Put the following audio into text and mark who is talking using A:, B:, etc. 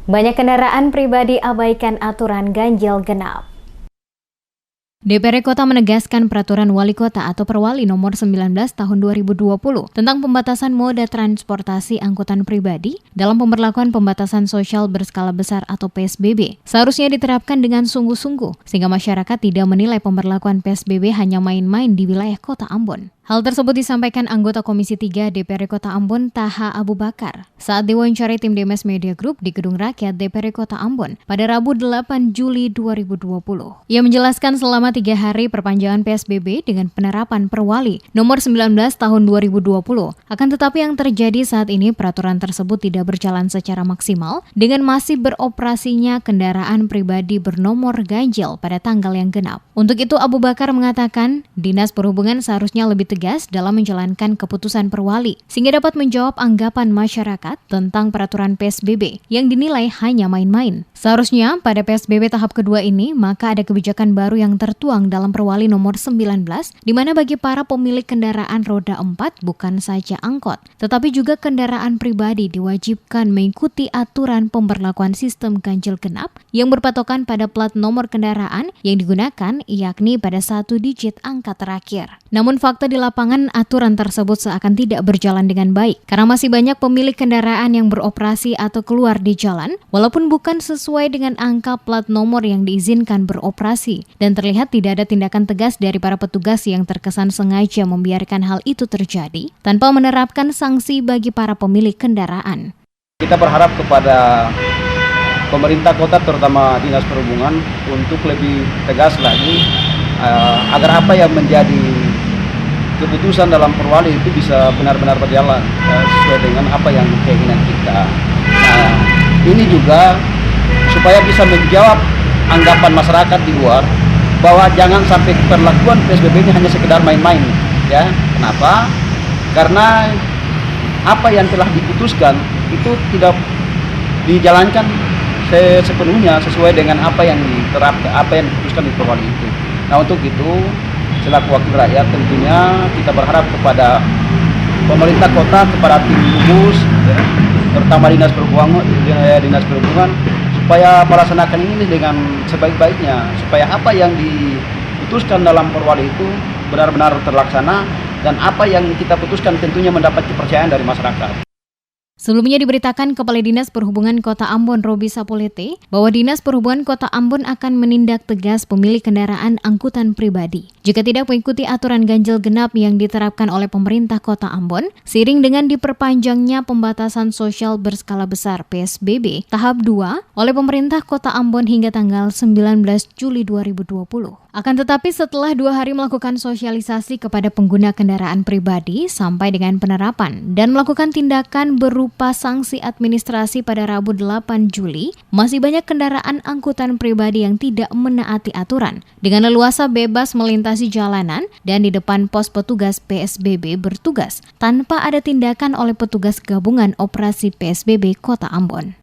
A: Banyak kendaraan pribadi abaikan aturan ganjil genap. DPR Kota menegaskan peraturan Wali Kota atau Perwali nomor 19 tahun 2020 tentang pembatasan moda transportasi angkutan pribadi dalam pemberlakuan pembatasan sosial berskala besar atau PSBB seharusnya diterapkan dengan sungguh-sungguh sehingga masyarakat tidak menilai pemberlakuan PSBB hanya main-main di wilayah Kota Ambon. Hal tersebut disampaikan anggota Komisi 3 DPR Kota Ambon Taha Abu Bakar saat diwawancari tim DMS Media Group di Gedung Rakyat DPR Kota Ambon pada Rabu 8 Juli 2020. Ia menjelaskan selama 3 hari perpanjangan PSBB dengan penerapan Perwali nomor 19 tahun 2020. Akan tetapi yang terjadi saat ini peraturan tersebut tidak berjalan secara maksimal dengan masih beroperasinya kendaraan pribadi bernomor ganjil pada tanggal yang genap. Untuk itu Abu Bakar mengatakan Dinas Perhubungan seharusnya lebih tegas dalam menjalankan keputusan Perwali sehingga dapat menjawab anggapan masyarakat tentang peraturan PSBB yang dinilai hanya main-main. Seharusnya pada PSBB tahap kedua ini maka ada kebijakan baru yang tertuang dalam Perwali nomor 19 di mana bagi para pemilik kendaraan roda 4 bukan saja angkot tetapi juga kendaraan pribadi diwajibkan mengikuti aturan pemberlakuan sistem ganjil genap yang berpatokan pada plat nomor kendaraan yang digunakan yakni pada 1 digit angka terakhir. Namun fakta di lapangan aturan tersebut seakan tidak berjalan dengan baik karena masih banyak pemilik kendaraan yang beroperasi atau keluar di jalan walaupun bukan sesuai dengan angka plat nomor yang diizinkan beroperasi dan terlihat tidak ada tindakan tegas dari para petugas yang terkesan sengaja membiarkan hal itu terjadi tanpa menerapkan sanksi bagi para pemilik kendaraan.
B: Kita berharap kepada pemerintah kota terutama Dinas Perhubungan untuk lebih tegas lagi agar apa yang menjadi keputusan dalam Perwali itu bisa benar-benar berjalan sesuai dengan apa yang keinginan kita. Nah, ini juga supaya bisa menjawab anggapan masyarakat di luar bahwa jangan sampai perlakuan PSBB ini hanya sekedar main-main, ya. Kenapa? Karena apa yang telah diputuskan itu tidak dijalankan sepenuhnya sesuai dengan apa yang diterapkan, apa yang diputuskan di Perwali itu. Nah, untuk itu selaku wakil rakyat tentunya kita berharap kepada pemerintah kota, kepada tim gugus, ya, terutama Dinas Perhubungan supaya melaksanakan ini dengan sebaik-baiknya, supaya apa yang diputuskan dalam Perwali itu benar-benar terlaksana dan apa yang kita putuskan tentunya mendapat kepercayaan dari masyarakat.
A: Sebelumnya diberitakan Kepala Dinas Perhubungan Kota Ambon Robi Sapolete bahwa Dinas Perhubungan Kota Ambon akan menindak tegas pemilik kendaraan angkutan pribadi jika tidak mengikuti aturan ganjil genap yang diterapkan oleh pemerintah Kota Ambon seiring dengan diperpanjangnya pembatasan sosial berskala besar PSBB tahap 2 oleh pemerintah Kota Ambon hingga tanggal 19 Juli 2020. Akan tetapi setelah 2 hari melakukan sosialisasi kepada pengguna kendaraan pribadi sampai dengan penerapan dan melakukan tindakan berupa sanksi administrasi pada Rabu 8 Juli, masih banyak kendaraan angkutan pribadi yang tidak menaati aturan dengan leluasa bebas melintasi jalanan dan di depan pos petugas PSBB bertugas tanpa ada tindakan oleh petugas gabungan operasi PSBB Kota Ambon.